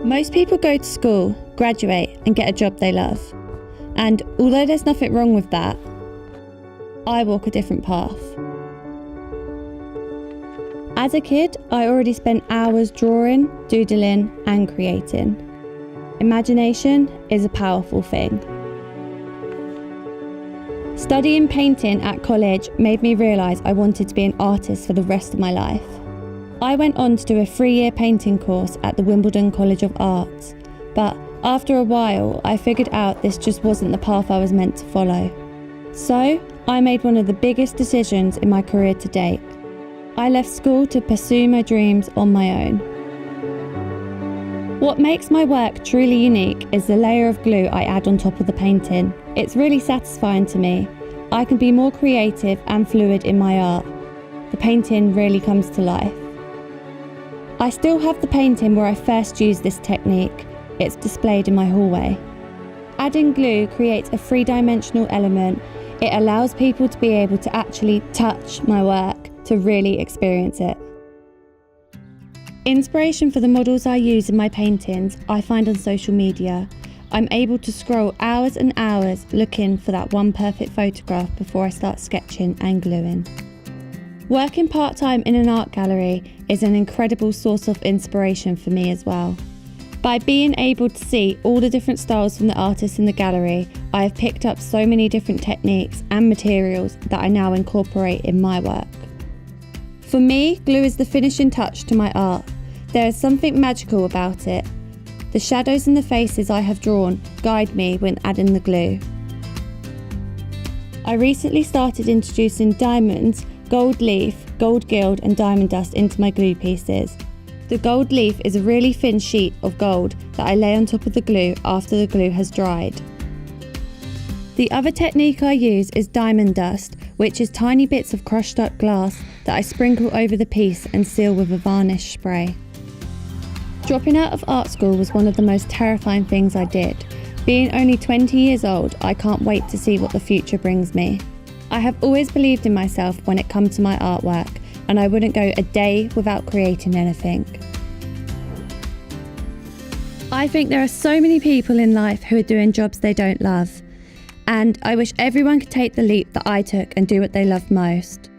Most people go to school, graduate and get a job they love. And although there's nothing wrong with that, I walk a different path. As a kid, I already spent hours drawing, doodling and creating. Imagination is a powerful thing. Studying painting at college made me realise I wanted to be an artist for the rest of my life. I went on to do a 3-year painting course at the Wimbledon College of Arts, but after a while I figured out this just wasn't the path I was meant to follow. So I made one of the biggest decisions in my career to date. I left school to pursue my dreams on my own. What makes my work truly unique is the layer of glue I add on top of the painting. It's really satisfying to me. I can be more creative and fluid in my art. The painting really comes to life. I still have the painting where I first used this technique. It's displayed in my hallway. Adding glue creates a 3-dimensional element. It allows people to be able to actually touch my work, to really experience it. Inspiration for the models I use in my paintings I find on social media. I'm able to scroll hours and hours looking for that one perfect photograph before I start sketching and gluing. Working part-time in an art gallery is an incredible source of inspiration for me as well. By being able to see all the different styles from the artists in the gallery, I have picked up so many different techniques and materials that I now incorporate in my work. For me, glue is the finishing touch to my art. There is something magical about it. The shadows and the faces I have drawn guide me when adding the glue. I recently started introducing diamonds, gold leaf, gold gild and diamond dust into my glue pieces. The gold leaf is a really thin sheet of gold that I lay on top of the glue after the glue has dried. The other technique I use is diamond dust, which is tiny bits of crushed up glass that I sprinkle over the piece and seal with a varnish spray. Dropping out of art school was one of the most terrifying things I did. Being only 20 years old, I can't wait to see what the future brings me. I have always believed in myself when it comes to my artwork, and I wouldn't go a day without creating anything. I think there are so many people in life who are doing jobs they don't love, and I wish everyone could take the leap that I took and do what they love most.